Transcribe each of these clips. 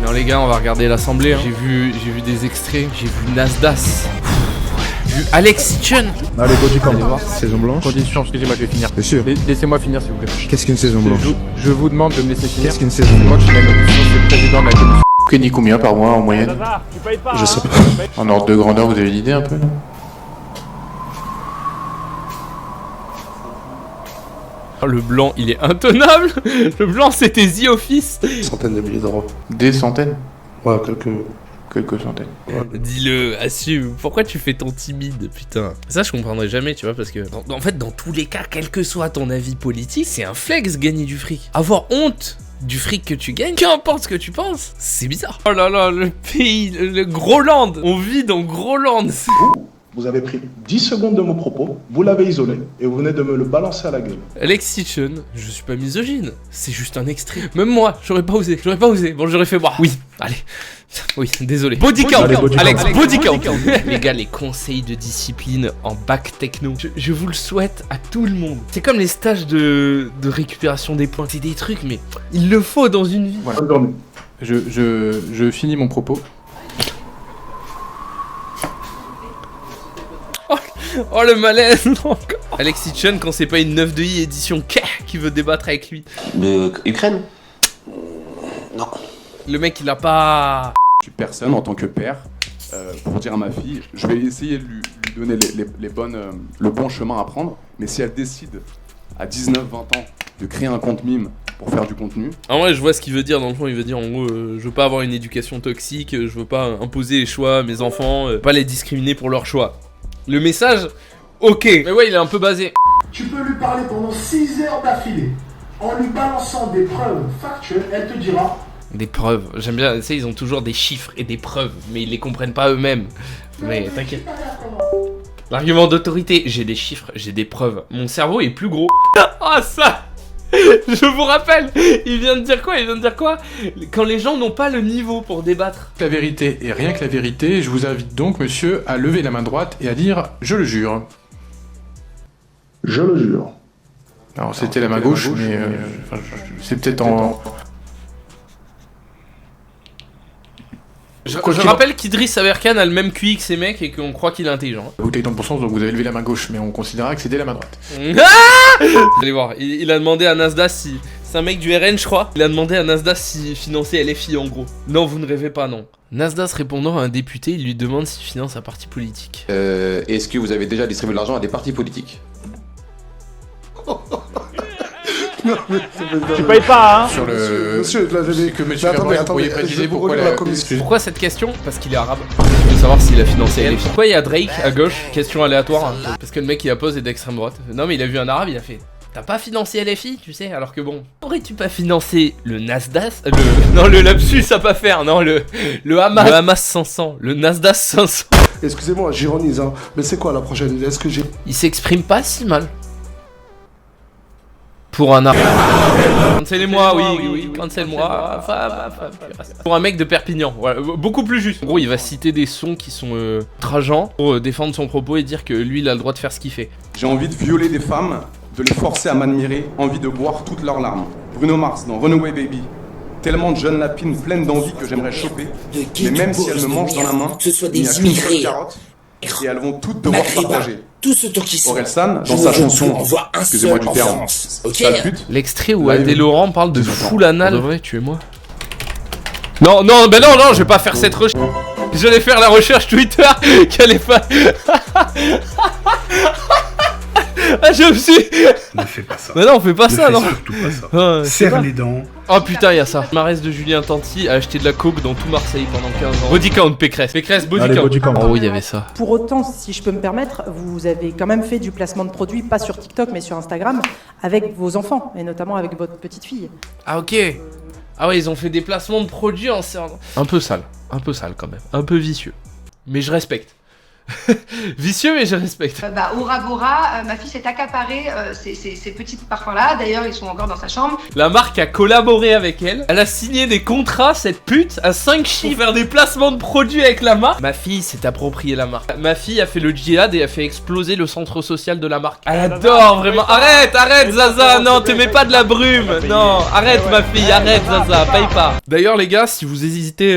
Non les gars, on va regarder l'assemblée. Hein. J'ai vu des extraits, j'ai vu Nasdas. J'ai vu Alex Chen. Allez, go du camp. Allez voir. Saison blanche. Condition, excusez-moi, je vais finir. Bien sûr. Laissez-moi finir s'il vous plaît. Qu'est-ce qu'une saison blanche? Je vous demande de me laisser finir. Qu'est-ce qu'une saison C'est moi blanche? qui suis la nomination, c'est le président de la commission. Kenny, combien par mois en moyenne? Je sais pas. En ordre de grandeur, vous avez une idée un peu? Oh, le blanc, il est intenable. Le blanc, c'était The Office. Centaines de milliers d'euros. Des centaines? Ouais, Quelques centaines. Dis-le, assume. Pourquoi tu fais ton timide, putain? Ça, je comprendrai jamais, tu vois, parce que... En fait, dans tous les cas, quel que soit ton avis politique, c'est un flex gagner du fric. Avoir honte du fric que tu gagnes, qu'importe ce que tu penses, c'est bizarre. Oh là là, le pays, le Groland. On vit dans Groland. Vous avez pris 10 secondes de mon propos, vous l'avez isolé et vous venez de me le balancer à la gueule. Alex Chen, je suis pas misogyne, c'est juste un extrait. Même moi, j'aurais pas osé. Bon, j'aurais fait boire. Oui, allez. Oui, désolé. Body count, Alex, body count. Les gars, les conseils de discipline en bac techno, je vous le souhaite à tout le monde. C'est comme les stages de récupération des points. C'est des trucs, mais il le faut dans une vie. Voilà. Bonne journée. Je finis mon propos. Oh le malaise encore. Alex Chen quand c'est pas une 9 de I édition K qui veut débattre avec lui. De Ukraine? Non. Le mec il a pas... Je suis personne en tant que père pour dire à ma fille, je vais essayer de lui donner le bon chemin à prendre, mais si elle décide à 19-20 ans de créer un compte mime pour faire du contenu... En vrai je vois ce qu'il veut dire dans le fond, il veut dire en gros je veux pas avoir une éducation toxique, je veux pas imposer les choix à mes enfants, pas les discriminer pour leurs choix. Le message, ok, mais ouais il est un peu basé. Tu peux lui parler pendant 6 heures d'affilée. En lui balançant des preuves factuelles, elle te dira... Des preuves, j'aime bien, tu sais, ils ont toujours des chiffres et des preuves, mais ils les comprennent pas eux-mêmes. Mais t'inquiète. L'argument d'autorité, j'ai des chiffres, j'ai des preuves. Mon cerveau est plus gros. Ah ça je vous rappelle, il vient de dire quoi? Quand les gens n'ont pas le niveau pour débattre. La vérité et rien que la vérité, je vous invite donc, monsieur, à lever la main droite et à dire « Je le jure ». Je le jure. Alors, c'était la main gauche, mais c'est peut-être en... Je rappelle qu'Idriss Aberkan a le même QI que ces mecs et qu'on croit qu'il est intelligent. Bouteille dans le bon sens, donc vous avez levé la main gauche, mais on considérera que c'était la main droite. Allez voir, il a demandé à Nasdaq si... C'est un mec du RN je crois. Il a demandé à Nasdaq s'il finançait LFI en gros. Non, vous ne rêvez pas, non. Nasdaq répondant à un député, il lui demande s'il finance un parti politique. Est-ce que vous avez déjà distribué de l'argent à des partis politiques? Tu payes pas, hein? Sur le... Monsieur, là, j'avais... Que monsieur Gabriel, vous pourriez préciser pourquoi la commission. Pourquoi cette question? Parce qu'il est arabe. Je veux savoir s'il a financé LFI. Pourquoi il y a Drake à gauche? Question aléatoire. Hein. Parce que le mec il a posé d'extrême droite. Non mais il a vu un arabe, il a fait... T'as pas financé LFI, tu sais, alors que bon... Aurais-tu pas financé le Nasdaq? Non, le lapsus à pas faire, non, le Hamas. Le Hamas 500, le Nasdaq 500. Excusez-moi, j'ironise, hein. Mais c'est quoi la prochaine? Est-ce que j'ai... Il s'exprime pas si mal. Pour un arabe. Cancel-moi, oui, cancel-moi. Pour un mec de Perpignan, voilà, beaucoup plus juste. En gros, il va citer des sons qui sont trageants pour défendre son propos et dire que lui, il a le droit de faire ce qu'il fait. J'ai envie de violer des femmes, de les forcer à m'admirer, envie de boire toutes leurs larmes. Bruno Mars dans Runaway Baby. Tellement de jeunes lapines pleines d'envie que j'aimerais choper. Mais même si elles me mangent dans la main, que ce soit il n'y a des qu'une seule immigrés. carotte. Et elles vont toutes devoir partager. Tout ce qui sont. Orelsan, dans sa chanson, envoie un excusez-moi seul du en terme, France. Ok. sale pute, L'extrait où Live. Adé Laurent parle de Attends. full anal. En vrai, tuez-moi. Non, non, ben non, je vais pas faire cette recherche. J'allais faire la recherche Twitter qu'elle est pas. Ah, je me suis. Ne fais pas ça. Mais non, on fait pas ça, ne non. fais surtout pas ça. Ah, c'est Serre pas- les dents. Oh putain, y'a ça. Marès de Julien Tanti a acheté de la coke dans tout Marseille pendant 15 ans. Body count, Pécresse. Pécresse, body Allez, count. body count. Oh oui, y'avait ça. Pour autant, si je peux me permettre, vous avez quand même fait du placement de produits, pas sur TikTok, mais sur Instagram, avec vos enfants, et notamment avec votre petite fille. Ah ok. Ah ouais, ils ont fait des placements de produits en servant. Un peu sale quand même. Un peu vicieux. Mais je respecte. Vicieux, mais je respecte. Ora Bora, ma fille s'est accaparée ces petits parfums-là. D'ailleurs, ils sont encore dans sa chambre. La marque a collaboré avec elle. Elle a signé des contrats, cette pute, à 5 chiffres, pour faire des placements de produits avec la marque. Ma fille s'est appropriée la marque. Ma fille a fait le djihad et a fait exploser le centre social de la marque. Elle adore vraiment. Arrête, Zaza. Non, te mets pas de la brume. Non, arrête ma fille, arrête Zaza, paye pas. D'ailleurs les gars, si vous hésitez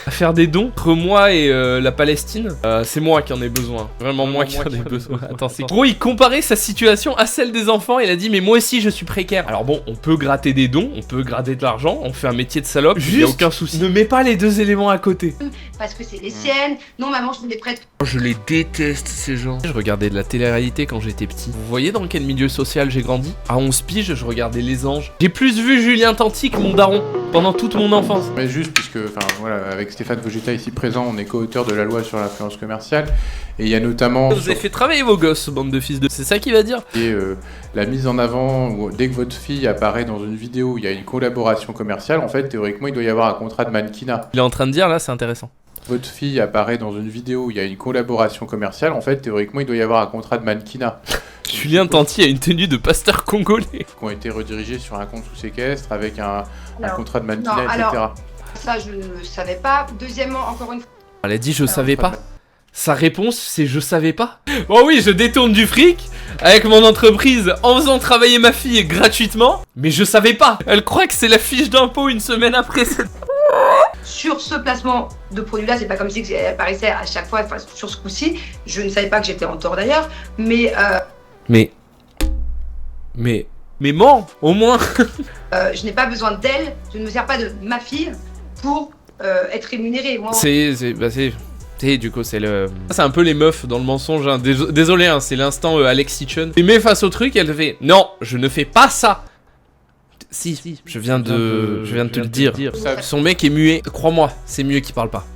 à faire des dons entre moi et la Palestine, c'est moi qui en ai besoin. Vraiment moi qui en ai besoin. Attends, c'est gros, il comparait sa situation à celle des enfants. Il a dit mais moi aussi je suis précaire. Alors bon, on peut gratter des dons, on peut gratter de l'argent, on fait un métier de salope, y a aucun souci. Ne mets pas les deux éléments à côté. Parce que c'est les siennes. Non maman, je vous les prête. Je les déteste ces gens. Je regardais de la télé-réalité quand j'étais petit. Vous voyez dans quel milieu social j'ai grandi? À 11 piges, je regardais Les Anges. J'ai plus vu Julien Tanti que mon daron pendant toute mon enfance. Mais juste puisque, enfin voilà, avec Stéphane Vogetta ici présent, on est co-auteur de la loi sur l'influence commerciale. Et il y a notamment... Vous avez fait travailler vos gosses, bande de fils de... C'est ça qu'il va dire. Et la mise en avant, où, dès que votre fille apparaît dans une vidéo où il y a une collaboration commerciale, en fait, théoriquement, il doit y avoir un contrat de mannequinat. Il est en train de dire, là, c'est intéressant. Votre fille apparaît dans une vidéo où il y a une collaboration commerciale, en fait, théoriquement, il doit y avoir un contrat de mannequinat. Julien Tanti a une tenue de pasteur congolais. Qui ont été redirigés sur un compte sous séquestre avec un contrat de mannequinat, etc. Alors, ça, je ne savais pas. Deuxièmement, encore une fois... Elle a dit je savais pas. Sa réponse, c'est je savais pas. Bon oui, je détourne du fric avec mon entreprise en faisant travailler ma fille gratuitement, mais je savais pas. Elle croit que c'est la fiche d'impôt une semaine après. Sur ce placement de produit-là, c'est pas comme si elle apparaissait à chaque fois, enfin, sur ce coup-ci. Je ne savais pas que j'étais en tort d'ailleurs, mais... Mais mens, au moins. Je n'ai pas besoin d'elle, je ne me sers pas de ma fille pour être rémunérée. Moi, du coup, c'est le... C'est un peu les meufs dans le mensonge, hein. Désolé, hein, c'est l'instant Alex Hitchens. Et mais face au truc, elle fait non, je ne fais pas ça. Si, je viens de te le dire. Son mec est muet. Crois-moi, c'est mieux qu'il parle pas.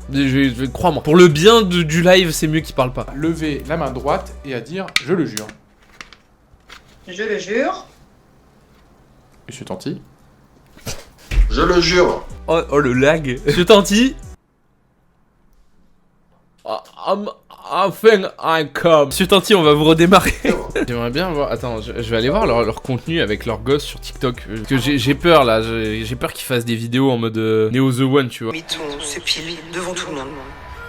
Crois-moi. Pour le bien du live, c'est mieux qu'il parle pas. Lever la main droite et à dire je le jure. Je le jure. Monsieur Tanti. Je le jure. Oh le lag. Monsieur Tanti. I come. Monsieur Tanti, on va vous redémarrer. J'aimerais bien voir. Attends, je vais aller voir leur contenu avec leurs gosses sur TikTok. Parce que j'ai peur là. J'ai peur qu'ils fassent des vidéos en mode Neo The One, tu vois. Mettons ce pile devant tout le monde,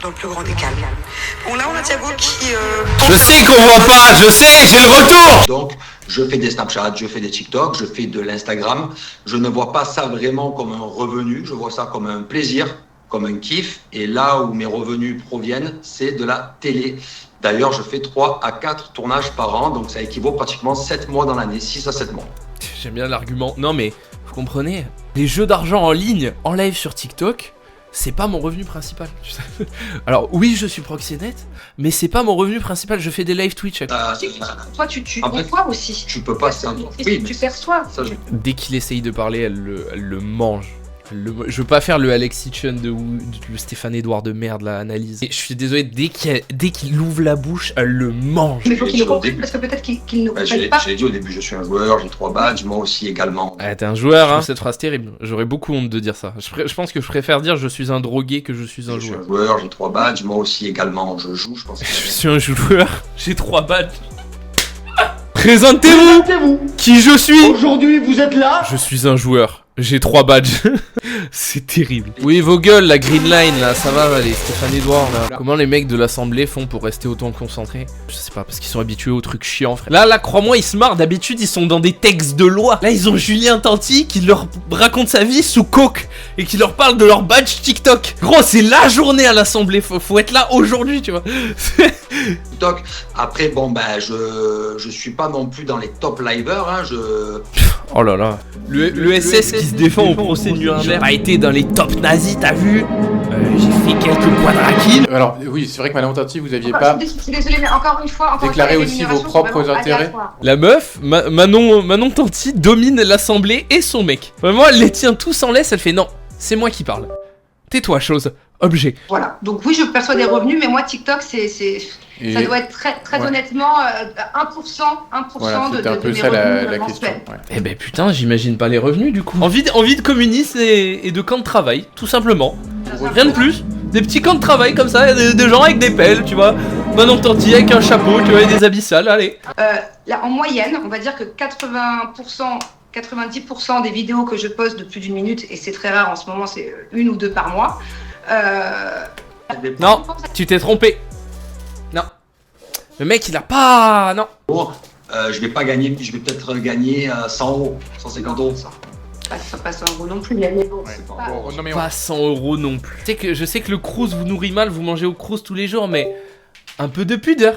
dans le plus grand des calmes. Bon, là, on a Thiago qui. Je sais qu'on voit pas. Je sais, j'ai le retour. Donc, je fais des Snapchat, je fais des TikTok, je fais de l'Instagram. Je ne vois pas ça vraiment comme un revenu. Je vois ça comme un plaisir, comme un kiff. Et là où mes revenus proviennent, c'est de la télé. D'ailleurs, je fais 3 à 4 tournages par an, donc ça équivaut pratiquement 7 mois dans l'année, 6 à 7 mois. J'aime bien l'argument. Non mais, vous comprenez, les jeux d'argent en ligne, en live sur TikTok, c'est pas mon revenu principal. Alors oui, je suis proxénète, mais c'est pas mon revenu principal, je fais des live Twitch. Toi, tu perçois aussi. Tu peux pas... Oui, tu perçois. Dès qu'il essaye de parler, elle le mange. Je veux pas faire le Alex Hitchens de Stéphane Edouard de merde, la analyse. Et je suis désolé, dès qu'il ouvre la bouche, elle le mange. Mais il faut qu'il le comprenne parce que peut-être qu'il ne comprenne pas. Je l'ai dit au début, je suis un joueur, j'ai 3 badges, moi aussi également. Ah, t'es un joueur, hein. Cette phrase terrible. J'aurais beaucoup honte de dire ça. Je pense que je préfère dire je suis un drogué que je suis un joueur. Je suis un joueur, j'ai 3 badges, moi aussi également, je joue, je pense. Je suis un joueur, j'ai 3 badges. Présentez-vous qui je suis. Aujourd'hui, vous êtes là. Je suis un joueur. J'ai 3 badges. C'est terrible. Oui, vos gueules, la green line, là, ça va, les Stéphane Edouard, là. Comment les mecs de l'Assemblée font pour rester autant concentrés? Je sais pas, parce qu'ils sont habitués aux trucs chiants, frère. Là, crois-moi, ils se marrent. D'habitude, ils sont dans des textes de loi. Là, ils ont Julien Tanti qui leur raconte sa vie sous coke et qui leur parle de leur badge TikTok. Gros, c'est la journée à l'Assemblée. Faut être là aujourd'hui, tu vois. TikTok. Après, bon, ben, je suis pas non plus dans les top liveurs, hein, Oh là là. Le SS qui se défend au procès de Nuremberg a été dans les top nazis, t'as vu? J'ai fait quelques quadrakilles. Alors oui, c'est vrai que Madame Tanti, vous aviez pas... Je suis désolée, mais encore une fois... déclaré aussi vos propres intérêts. La meuf, Manon Tanti, domine l'Assemblée et son mec. Vraiment, elle les tient tous en laisse, elle fait non, c'est moi qui parle. Tais-toi, chose. Objet. Voilà, donc oui, je perçois des revenus, mais moi, TikTok, ça doit être très honnêtement 1% voilà, de un peu mes ça revenus la question. mensuels. Ouais. Eh ben putain, j'imagine pas les revenus du coup. Envie de communisme et de camp de travail, tout simplement. Rien de plus. Des petits camps de travail comme ça, des gens avec des pelles, tu vois. Manon Tanti avec un chapeau, tu vois, et des habits sales, allez. Là, en moyenne, on va dire que 90% des vidéos que je poste de plus d'1 minute, et c'est très rare en ce moment, c'est 1 ou 2 par mois. Non, tu t'es trompé. Non. Le mec, il a pas... Non. Bon, je vais pas gagner, je vais peut-être gagner 100 €, 150 €. Ça passe 100 € non plus, mais bon, c'est pas 100 € non plus. Je sais que le Crous vous nourrit mal, vous mangez au Crous tous les jours, mais un peu de pudeur.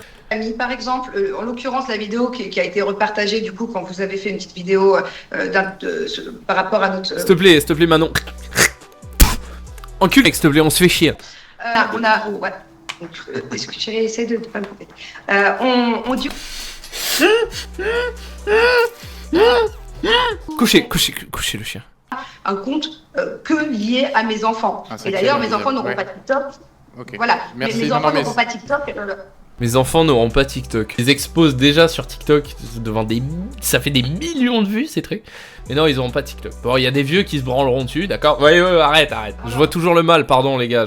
Par exemple, en l'occurrence, la vidéo qui a été repartagée, du coup, quand vous avez fait une petite vidéo par rapport à notre... S'il te plaît, Manon. Encule, s'il te plaît, on se fait chier. Ouais. Chérie, essaie de pas me couper. On dit... Couchez le chien. Un compte que lié à mes enfants. Et d'ailleurs, mes enfants n'auront pas TikTok. Okay. Voilà, merci. Mes enfants n'auront pas TikTok. Mes enfants n'auront pas TikTok. Ils exposent déjà sur TikTok devant des... Ça fait des millions de vues, ces trucs. Mais non, ils n'auront pas TikTok. Bon, il y a des vieux qui se branleront dessus, d'accord? Ouais, arrête. Je vois toujours le mal, pardon les gars.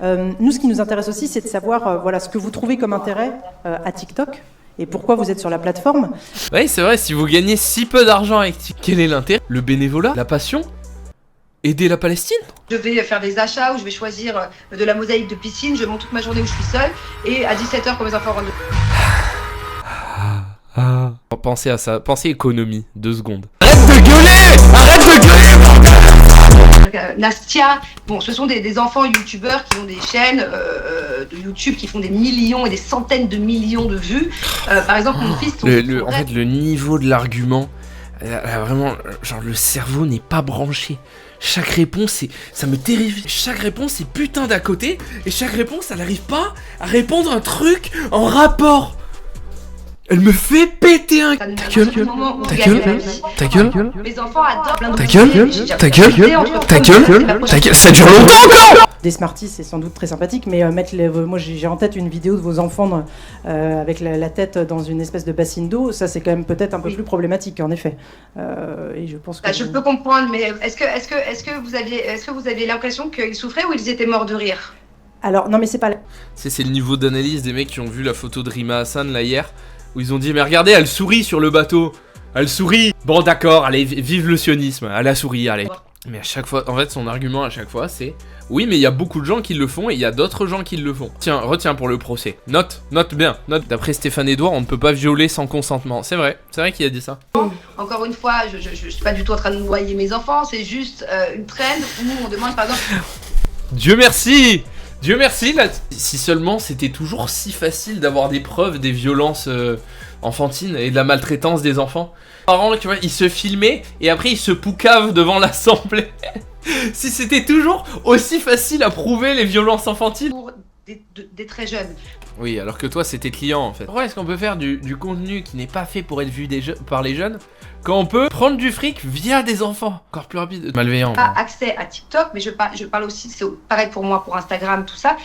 Nous, ce qui nous intéresse aussi, c'est de savoir voilà, ce que vous trouvez comme intérêt à TikTok. Et pourquoi vous êtes sur la plateforme? Oui, c'est vrai, si vous gagnez si peu d'argent avec TikTok, quel est l'intérêt? Le bénévolat? La passion? Aider la Palestine? Je vais faire des achats où je vais choisir de la mosaïque de piscine, je monte toute ma journée où je suis seule, et à 17h quand mes enfants rentrent. Pensez à ça, pensez économie, 2 secondes. Arrête de gueuler, Nastia, bon, ce sont des enfants youtubeurs qui ont des chaînes de YouTube qui font des millions et des centaines de millions de vues. Par exemple, mon fils... En fait, le niveau de l'argument, vraiment, genre le cerveau n'est pas branché. Chaque réponse, ça me terrifie. Chaque réponse est putain d'à côté, et chaque réponse, elle n'arrive pas à répondre un truc en rapport. Elle me fait péter un... Ta gueule. Mes enfants adorent plein de... Ta gueule. Ça dure longtemps encore. Des Smarties, c'est sans doute très sympathique, mais moi j'ai en tête une vidéo de vos enfants avec la tête dans une espèce de bassine d'eau. Ça, c'est quand même peut-être un peu plus problématique, en effet. Et je pense que... Je peux comprendre, mais est-ce que vous aviez l'impression qu'ils souffraient ou ils étaient morts de rire? Alors, non, mais c'est pas... C'est le niveau d'analyse des mecs qui ont vu la photo de Rima Hassan, là, hier, où ils ont dit, mais regardez, elle sourit sur le bateau. Elle sourit. Bon, d'accord, allez, vive le sionisme. Elle a souri, allez. Mais à chaque fois, en fait, son argument à chaque fois, c'est... Oui, mais il y a beaucoup de gens qui le font et il y a d'autres gens qui le font. Tiens, retiens pour le procès. Note bien. D'après Stéphane Edouard, on ne peut pas violer sans consentement. C'est vrai qu'il a dit ça. Encore une fois, je suis pas du tout en train de noyer mes enfants, c'est juste une trend où on demande par exemple... Dieu merci, là. Si seulement c'était toujours si facile d'avoir des preuves des violences enfantines et de la maltraitance des enfants. Les parents, tu vois, ils se filmaient et après ils se poucavent devant l'assemblée. Si c'était toujours aussi facile à prouver les violences enfantines. Pour des très jeunes. Oui, alors que toi c'était client en fait. Pourquoi est-ce qu'on peut faire du contenu qui n'est pas fait pour être vu par les jeunes quand on peut prendre du fric via des enfants? Encore plus rapide. Malveillant. Pas accès à TikTok, mais je parle aussi, c'est pareil pour moi, pour Instagram, tout ça.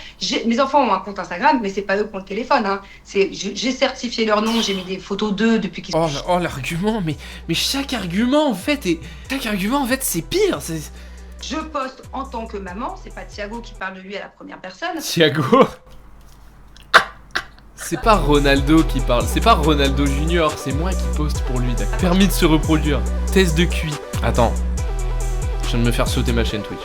Mes enfants ont un compte Instagram, mais c'est pas eux qui ont le téléphone. Hein. J'ai certifié leur nom, j'ai mis des photos d'eux depuis qu'ils... Oh l'argument, mais chaque argument en fait c'est pire. Je poste en tant que maman, c'est pas Thiago qui parle de lui à la première personne. Thiago? C'est pas Ronaldo qui parle, c'est pas Ronaldo Junior, c'est moi qui poste pour lui, d'accord. Permis de se reproduire, test de QI. Attends, je viens de me faire sauter ma chaîne Twitch.